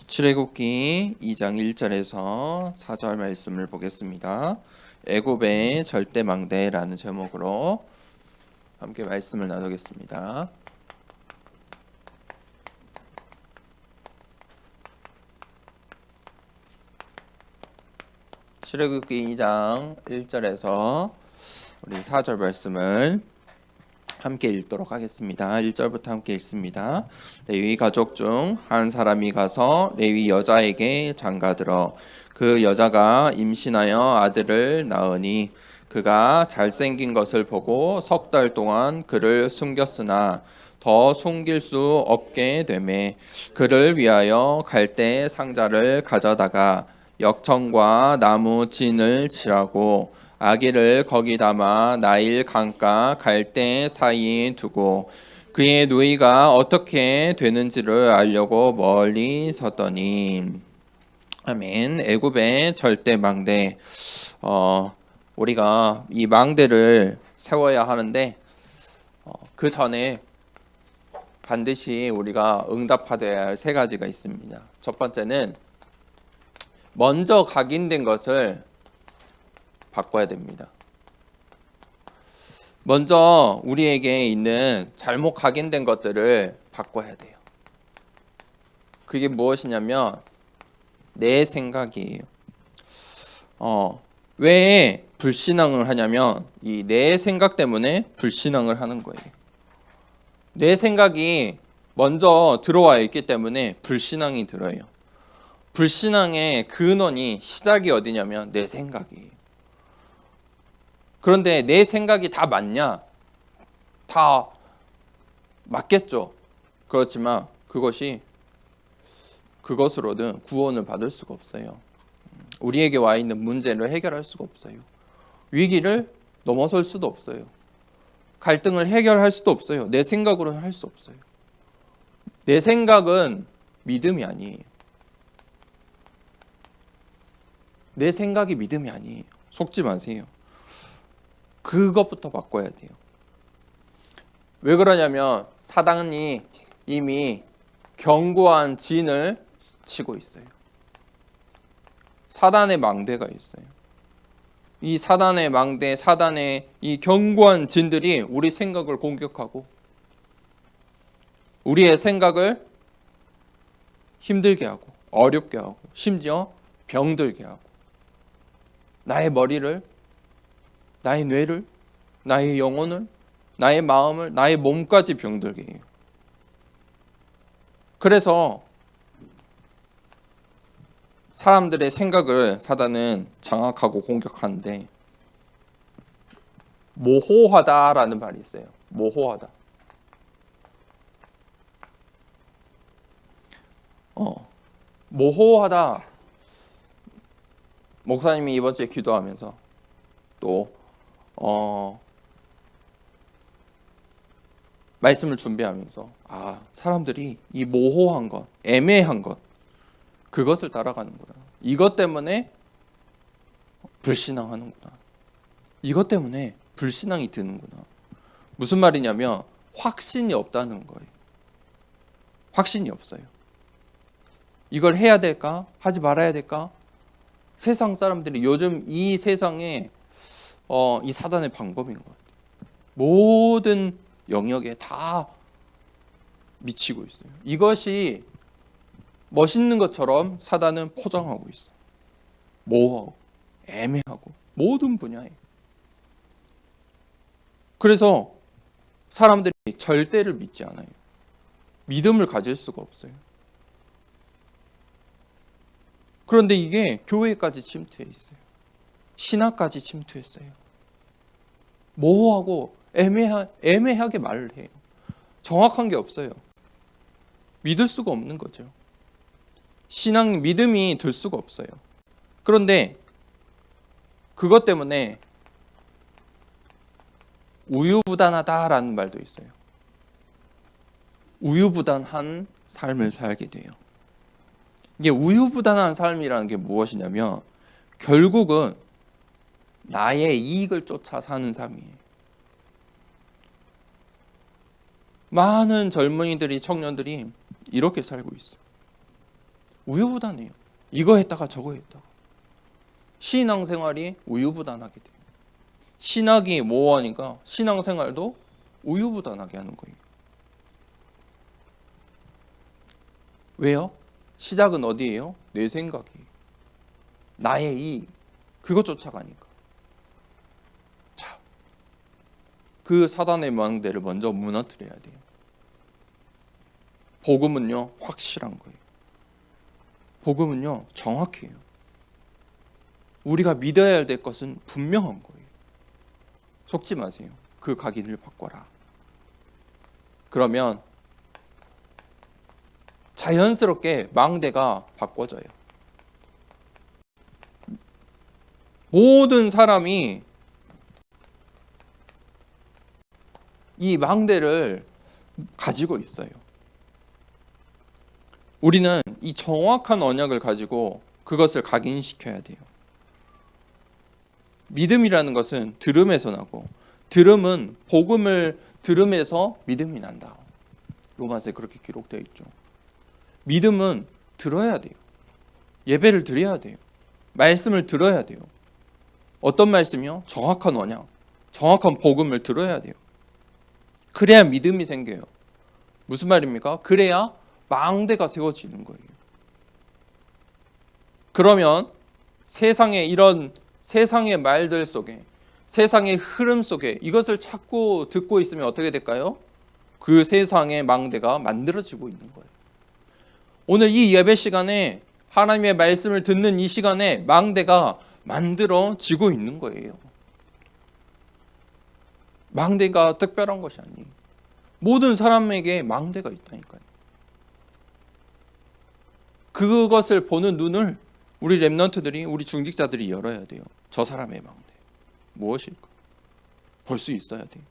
출애굽기 2장 1절에서 4절 말씀을 보겠습니다. 애굽의 절대망대라는 제목으로 함께 말씀을 나누겠습니다. 출애굽기 2장 1절에서 우리 4절 말씀을 함께 읽도록 하겠습니다. 1절부터 함께 읽습니다. 레위 가족 중 한 사람이 가서 레위 여자에게 장가들어 그 여자가 임신하여 아들을 낳으니 그가 잘생긴 것을 보고 3달 동안 그를 숨겼으나 더 숨길 수 없게 되매 그를 위하여 갈대 상자를 가져다가 역청과 나무 진을 칠하고 아기를 거기 담아 나일 강가 갈대 사이에 두고 그의 누이가 어떻게 되는지를 알려고 멀리 섰더니 아멘. 애굽의 절대 망대. 우리가 이 망대를 세워야 하는데 그 전에 반드시 우리가 응답하여야 할 3가지가 있습니다. 첫 번째는 먼저 각인된 것을 바꿔야 됩니다. 먼저 우리에게 있는 잘못 각인된 것들을 바꿔야 돼요. 그게 무엇이냐면 내 생각이에요. 왜 불신앙을 하냐면 이 내 생각 때문에 불신앙을 하는 거예요. 내 생각이 먼저 들어와 있기 때문에 불신앙이 들어요. 불신앙의 근원이 시작이 어디냐면 내 생각이에요. 그런데 내 생각이 다 맞냐? 다 맞겠죠. 그렇지만 그것으로는 구원을 받을 수가 없어요. 우리에게 와 있는 문제를 해결할 수가 없어요. 위기를 넘어설 수도 없어요. 갈등을 해결할 수도 없어요. 내 생각으로는 할 수 없어요. 내 생각은 믿음이 아니에요. 내 생각이 믿음이 아니에요. 속지 마세요. 그것부터 바꿔야 돼요. 왜 그러냐면 사단이 이미 견고한 진을 치고 있어요. 사단의 망대가 있어요. 이 사단의 망대, 사단의 이 견고한 진들이 우리 생각을 공격하고 우리의 생각을 힘들게 하고 어렵게 하고 심지어 병들게 하고 나의 머리를, 나의 뇌를, 나의 영혼을, 나의 마음을, 나의 몸까지 병들게 해요. 그래서 사람들의 생각을 사단은 장악하고 공격하는데 모호하다라는 말이 있어요. 모호하다. 모호하다. 목사님이 이번 주에 기도하면서 또 말씀을 준비하면서 사람들이 이 모호한 것, 애매한 것 그것을 따라가는구나. 이것 때문에 불신앙하는구나. 이것 때문에 불신앙이 드는구나. 무슨 말이냐면 확신이 없다는 거예요. 확신이 없어요. 이걸 해야 될까? 하지 말아야 될까? 세상 사람들이 요즘 이 세상에 이 사단의 방법인 것 같아요. 모든 영역에 다 미치고 있어요. 이것이 멋있는 것처럼 사단은 포장하고 있어요. 모호하고 애매하고 모든 분야에. 그래서 사람들이 절대를 믿지 않아요. 믿음을 가질 수가 없어요. 그런데 이게 교회까지 침투해 있어요. 신학까지 침투했어요. 모호하고 애매하게 말을 해요. 정확한 게 없어요. 믿을 수가 없는 거죠. 신앙 믿음이 들 수가 없어요. 그런데 그것 때문에 우유부단하다라는 말도 있어요. 우유부단한 삶을 살게 돼요. 이게 우유부단한 삶이라는 게 무엇이냐면 결국은 나의 이익을 쫓아 사는 삶이에요. 많은 젊은이들이 청년들이 이렇게 살고 있어요. 우유부단해요. 이거 했다가 저거 했다가. 신앙생활이 우유부단하게 돼요. 신학이 모호하니까 신앙생활도 우유부단하게 하는 거예요. 왜요? 시작은 어디예요? 내 생각이에요. 나의 이익, 그거 쫓아가니까. 자, 그 사단의 망대를 먼저 무너뜨려야 돼요. 복음은요, 확실한 거예요. 복음은요, 정확해요. 우리가 믿어야 될 것은 분명한 거예요. 속지 마세요. 그 각인을 바꿔라. 그러면 자연스럽게 망대가 바꿔져요. 모든 사람이 이 망대를 가지고 있어요. 우리는 이 정확한 언약을 가지고 그것을 각인시켜야 돼요. 믿음이라는 것은 들음에서 나고, 들음은 복음을 들음에서 믿음이 난다. 로마서에 그렇게 기록되어 있죠. 믿음은 들어야 돼요. 예배를 드려야 돼요. 말씀을 들어야 돼요. 어떤 말씀이요? 정확한 언약, 정확한 복음을 들어야 돼요. 그래야 믿음이 생겨요. 무슨 말입니까? 그래야 망대가 세워지는 거예요. 그러면 이런 세상의 말들 속에, 세상의 흐름 속에 이것을 자꾸 듣고 있으면 어떻게 될까요? 그 세상의 망대가 만들어지고 있는 거예요. 오늘 이 예배 시간에 하나님의 말씀을 듣는 이 시간에 망대가 만들어지고 있는 거예요. 망대가 특별한 것이 아니에요. 모든 사람에게 망대가 있다니까요. 그것을 보는 눈을 우리 렘넌트들이, 우리 중직자들이 열어야 돼요. 저 사람의 망대 무엇일까? 볼 수 있어야 돼요.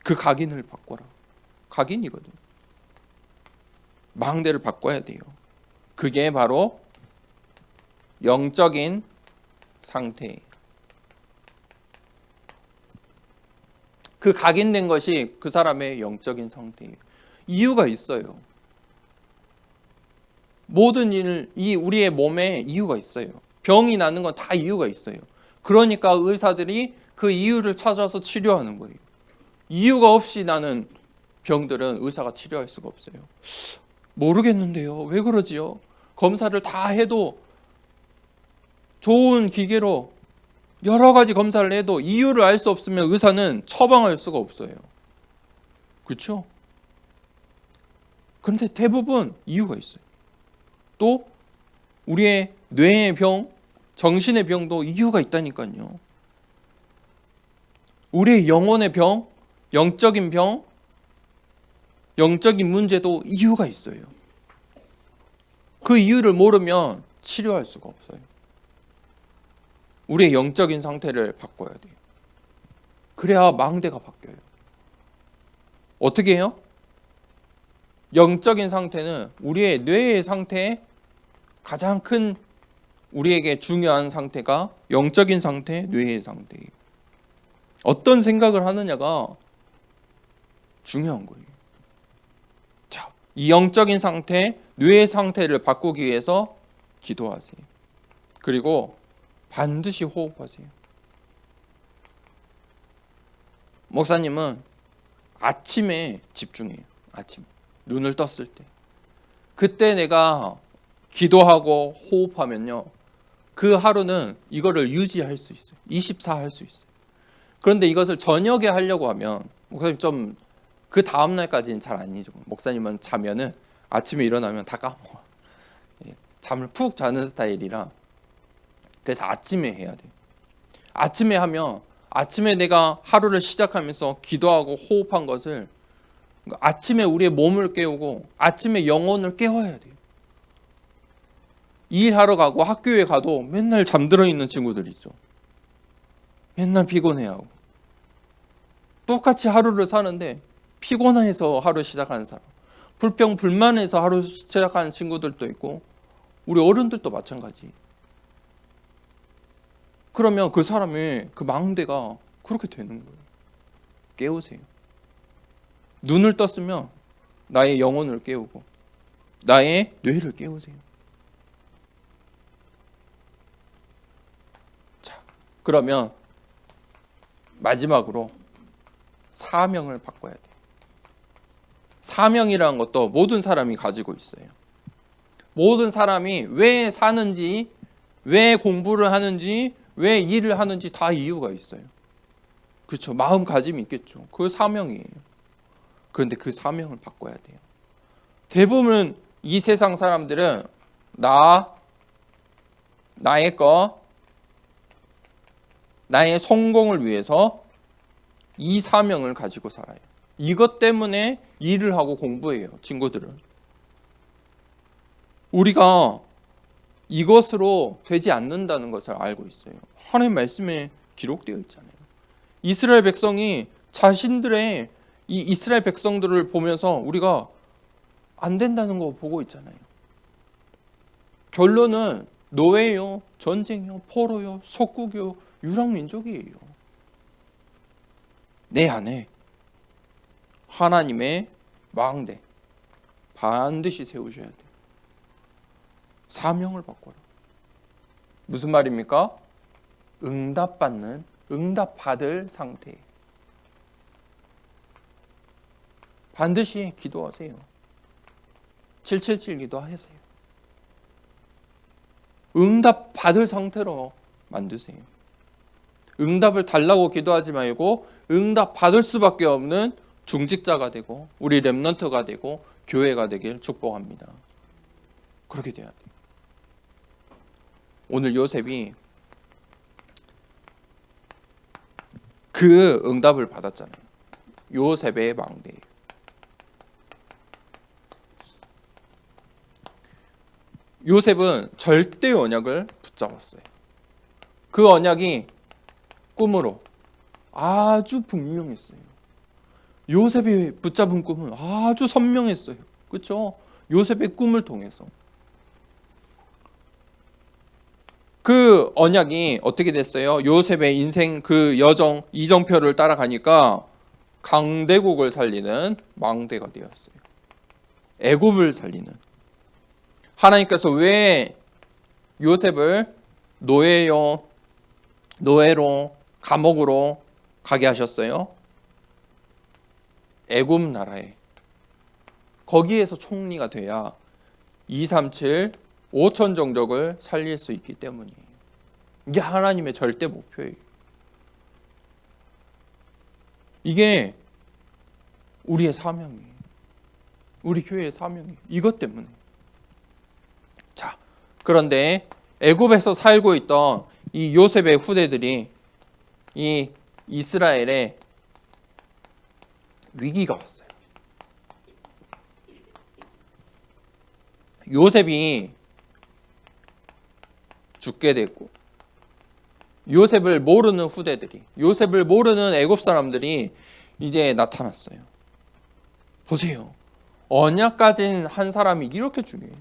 그 각인을 바꿔라. 각인이거든요. 망대를 바꿔야 돼요. 그게 바로 영적인 상태예요. 그 각인된 것이 그 사람의 영적인 상태예요. 이유가 있어요. 모든 우리의 몸에 이유가 있어요. 병이 나는 건 다 이유가 있어요. 그러니까 의사들이 그 이유를 찾아서 치료하는 거예요. 이유가 없이 나는 병들은 의사가 치료할 수가 없어요. 모르겠는데요. 왜 그러지요? 검사를 다 해도, 좋은 기계로 여러 가지 검사를 해도 이유를 알 수 없으면 의사는 처방할 수가 없어요. 그렇죠? 그런데 대부분 이유가 있어요. 또 우리의 뇌의 병, 정신의 병도 이유가 있다니까요. 우리의 영혼의 병, 영적인 병, 영적인 문제도 이유가 있어요. 그 이유를 모르면 치료할 수가 없어요. 우리의 영적인 상태를 바꿔야 돼요. 그래야 망대가 바뀌어요. 어떻게 해요? 영적인 상태는 우리의 뇌의 상태에 가장 큰, 우리에게 중요한 상태가 영적인 상태, 뇌의 상태예요. 어떤 생각을 하느냐가 중요한 거예요. 자, 이 영적인 상태, 뇌의 상태를 바꾸기 위해서 기도하세요. 그리고 반드시 호흡하세요. 목사님은 아침에 집중해요. 아침 눈을 떴을 때. 그때 내가 기도하고 호흡하면요, 그 하루는 이거를 유지할 수 있어요. 24 할 수 있어요. 그런데 이것을 저녁에 하려고 하면, 목사님 좀 그 다음 날까지는 잘 안 잊어. 목사님은 자면은 아침에 일어나면 다 까먹어. 잠을 푹 자는 스타일이라. 그래서 아침에 해야 돼요. 아침에 하면, 아침에 내가 하루를 시작하면서 기도하고 호흡한 것을 아침에 우리의 몸을 깨우고 아침에 영혼을 깨워야 돼요. 일하러 가고 학교에 가도 맨날 잠들어 있는 친구들 있죠. 맨날 피곤해하고. 똑같이 하루를 사는데 피곤해서 하루 시작하는 사람, 불평 불만해서 하루 시작하는 친구들도 있고, 우리 어른들도 마찬가지. 그러면 그 사람의 그 망대가 그렇게 되는 거예요. 깨우세요. 눈을 떴으면 나의 영혼을 깨우고 나의 뇌를 깨우세요. 그러면 마지막으로 사명을 바꿔야 돼요. 사명이라는 것도 모든 사람이 가지고 있어요. 모든 사람이 왜 사는지, 왜 공부를 하는지, 왜 일을 하는지 다 이유가 있어요. 그렇죠. 마음가짐이 있겠죠. 그 사명이에요. 그런데 그 사명을 바꿔야 돼요. 대부분 이 세상 사람들은 나의 성공을 위해서 이 사명을 가지고 살아요. 이것 때문에 일을 하고 공부해요, 친구들은. 우리가 이것으로 되지 않는다는 것을 알고 있어요. 하나님 말씀에 기록되어 있잖아요. 이스라엘 백성이 자신들의 이 이스라엘 백성들을 보면서 우리가 안 된다는 거 보고 있잖아요. 결론은 노예요, 전쟁이요, 포로요, 속국이요, 유랑민족이에요. 내 안에 하나님의 망대 반드시 세우셔야 돼요. 사명을 바꿔라. 무슨 말입니까? 응답받을 상태예요. 반드시 기도하세요. 777 기도하세요. 응답받을 상태로 만드세요. 응답을 달라고 기도하지 말고 응답받을 수밖에 없는 중직자가 되고 우리 렘넌트가 되고 교회가 되길 축복합니다. 그렇게 돼야 돼요. 오늘 요셉이 그 응답을 받았잖아요. 요셉의 망대예요. 요셉은 절대 언약을 붙잡았어요. 그 언약이 꿈으로 아주 분명했어요. 요셉이 붙잡은 꿈은 아주 선명했어요. 그렇죠? 요셉의 꿈을 통해서. 그 언약이 어떻게 됐어요? 요셉의 인생 그 여정, 이정표를 따라가니까 강대국을 살리는 망대가 되었어요. 애굽을 살리는. 하나님께서 왜 요셉을 노예로 감옥으로 가게 하셨어요? 애굽 나라에. 거기에서 총리가 돼야 237, 5천 종족을 살릴 수 있기 때문이에요. 이게 하나님의 절대 목표예요. 이게 우리의 사명이에요. 우리 교회의 사명이에요. 이것 때문에. 자, 그런데 애굽에서 살고 있던 이 요셉의 후대들이 이 이스라엘에 위기가 왔어요. 요셉이 죽게 됐고 요셉을 모르는 후대들이, 요셉을 모르는 애굽 사람들이 이제 나타났어요. 보세요. 언약 가진 한 사람이 이렇게 중요해요.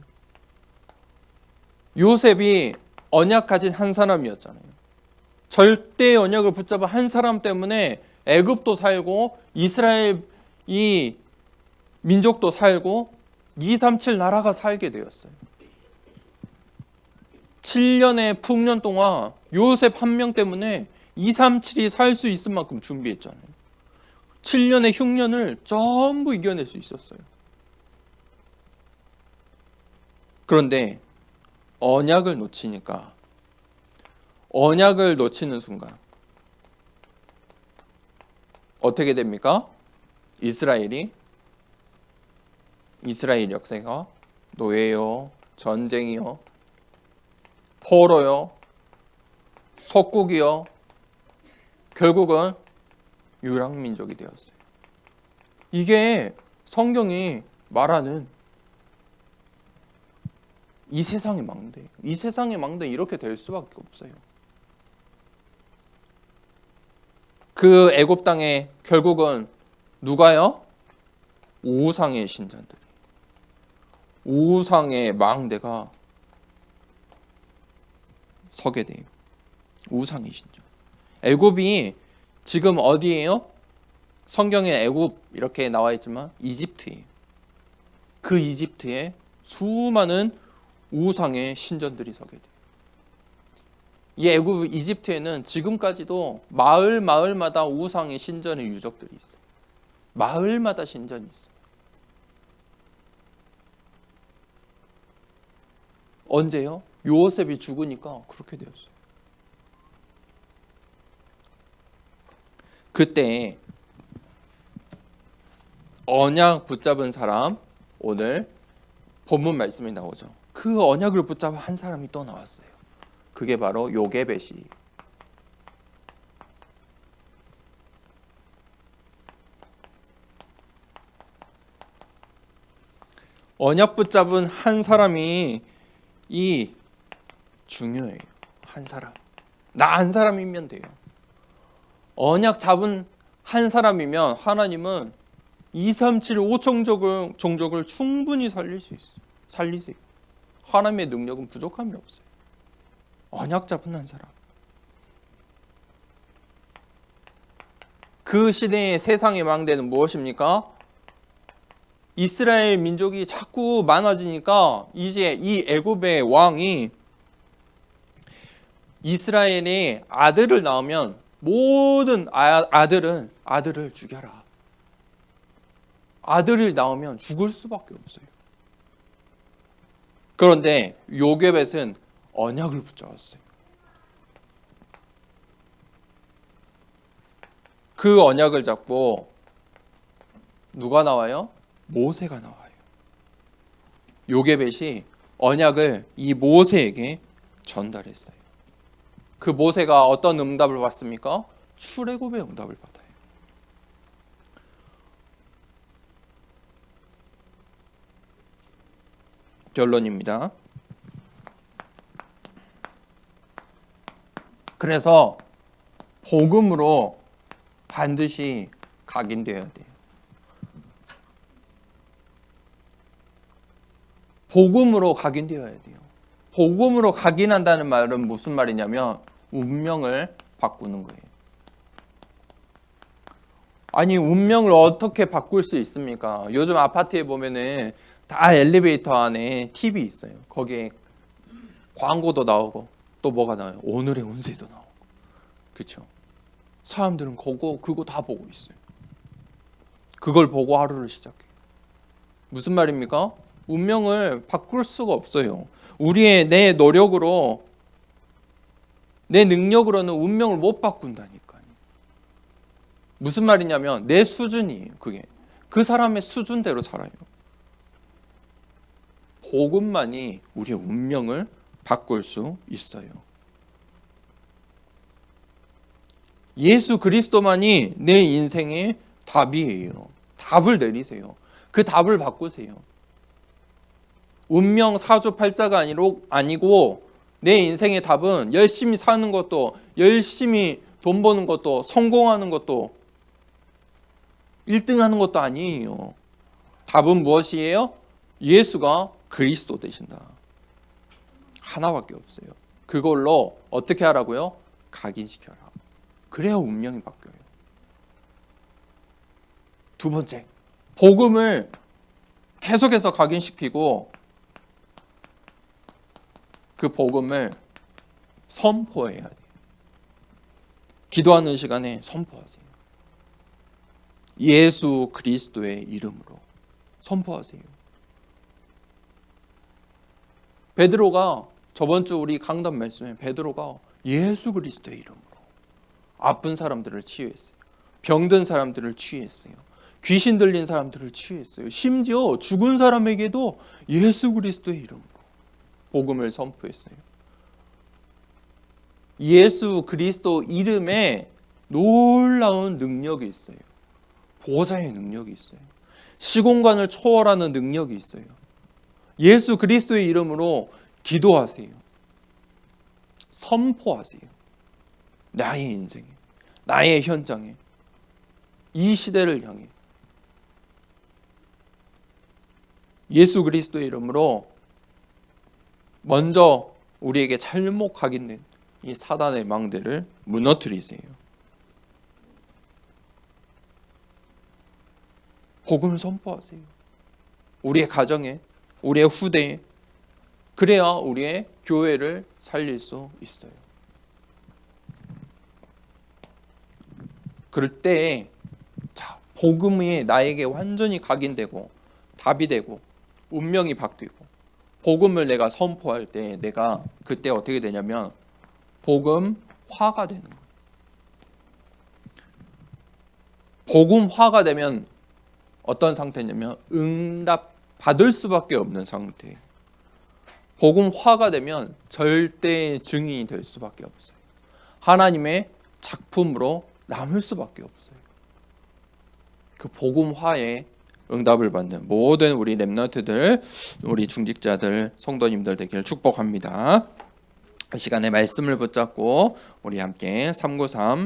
요셉이 언약 가진 한 사람이었잖아요. 절대 언약을 붙잡은 한 사람 때문에 애굽도 살고 이스라엘 이 민족도 살고 237 나라가 살게 되었어요. 7년의 풍년 동안 요셉 한 명 때문에 237이 살 수 있을 만큼 준비했잖아요. 7년의 흉년을 전부 이겨낼 수 있었어요. 그런데 언약을 놓치니까, 언약을 놓치는 순간 어떻게 됩니까? 이스라엘 역사가 노예요, 전쟁이요, 포로요, 속국이요, 결국은 유랑민족이 되었어요. 이게 성경이 말하는 이 세상의 망대예요. 이 세상의 망대는 이렇게 될 수밖에 없어요. 그 애굽 땅에 결국은 누가요? 우상의 신전들, 우상의 망대가 서게 돼요. 우상의 신전. 애굽이 지금 어디예요? 성경에 애굽 이렇게 나와 있지만 이집트예요. 그 이집트에 수많은 우상의 신전들이 서게 돼요. 이 애굽 이집트에는 지금까지도 마을마다 우상의 신전의 유적들이 있어요. 마을마다 신전이 있어요. 언제요? 요셉이 죽으니까 그렇게 되었어요. 그때 언약 붙잡은 사람, 오늘 본문 말씀이 나오죠. 그 언약을 붙잡은 한 사람이 또 나왔어요. 그게 바로 요게벳이. 언약 붙잡은 한 사람이 중요해요. 한 사람. 나 한 사람이면 돼요. 언약 잡은 한 사람이면 하나님은 2, 3, 7, 5 종족을 충분히 살릴 수 있어요. 살리세요. 하나님의 능력은 부족함이 없어요. 언약 잡은 한 사람. 그 시대의 세상의 망대는 무엇입니까? 이스라엘 민족이 자꾸 많아지니까 이제 이 애굽의 왕이 이스라엘의 아들을 낳으면 모든 아들을 죽여라. 아들을 낳으면 죽을 수밖에 없어요. 그런데 요게벳은 언약을 붙잡았어요. 그 언약을 잡고 누가 나와요? 모세가 나와요. 요게벳이 언약을 이 모세에게 전달했어요. 그 모세가 어떤 응답을 받습니까? 출애굽의 응답을 받아요. 결론입니다. 그래서 복음으로 반드시 각인되어야 돼요. 복음으로 각인되어야 돼요. 복음으로 각인한다는 말은 무슨 말이냐면 운명을 바꾸는 거예요. 아니, 운명을 어떻게 바꿀 수 있습니까? 요즘 아파트에 보면은 다 엘리베이터 안에 TV 있어요. 거기에 광고도 나오고 또 뭐가 나와요? 오늘의 운세도 나오고. 그렇죠? 사람들은 그거 다 보고 있어요. 그걸 보고 하루를 시작해요. 무슨 말입니까? 운명을 바꿀 수가 없어요. 우리의 내 노력으로, 내 능력으로는 운명을 못 바꾼다니까요. 무슨 말이냐면 내 수준이에요. 그게 그 사람의 수준대로 살아요. 복음만이 우리의 운명을 바꿀 수 있어요. 예수 그리스도만이 내 인생의 답이에요. 답을 내리세요. 그 답을 바꾸세요. 운명 사주팔자가 아니고 내 인생의 답은 열심히 사는 것도, 열심히 돈 버는 것도, 성공하는 것도, 1등하는 것도 아니에요. 답은 무엇이에요? 예수가 그리스도 되신다. 하나밖에 없어요. 그걸로 어떻게 하라고요? 각인시켜라. 그래야 운명이 바뀌어요. 두 번째, 복음을 계속해서 각인시키고 그 복음을 선포해야 돼요. 기도하는 시간에 선포하세요. 예수 그리스도의 이름으로 선포하세요. 베드로가 저번 주 우리 강단 말씀에 베드로가 예수 그리스도의 이름으로 아픈 사람들을 치유했어요. 병든 사람들을 치유했어요. 귀신 들린 사람들을 치유했어요. 심지어 죽은 사람에게도 예수 그리스도의 이름으로 복음을 선포했어요. 예수 그리스도 이름에 놀라운 능력이 있어요. 보좌의 능력이 있어요. 시공간을 초월하는 능력이 있어요. 예수 그리스도의 이름으로 기도하세요. 선포하세요. 나의 인생에, 나의 현장에, 이 시대를 향해 예수 그리스도의 이름으로 먼저 우리에게 잘못 각인된 이 사단의 망대를 무너뜨리세요. 복음을 선포하세요. 우리의 가정에, 우리의 후대에, 그래야 우리의 교회를 살릴 수 있어요. 그럴 때 자, 복음이 나에게 완전히 각인되고 답이 되고 운명이 바뀌고 복음을 내가 선포할 때 내가 그때 어떻게 되냐면 복음화가 되는 거예요. 복음화가 되면 어떤 상태냐면 응답 받을 수밖에 없는 상태예요. 복음화가 되면 절대 증인이 될 수밖에 없어요. 하나님의 작품으로 남을 수밖에 없어요. 그 복음화에 응답을 받는 모든 우리 렘넌트들, 우리 중직자들, 성도님들 되기를 축복합니다. 이 시간에 말씀을 붙잡고 우리 함께 393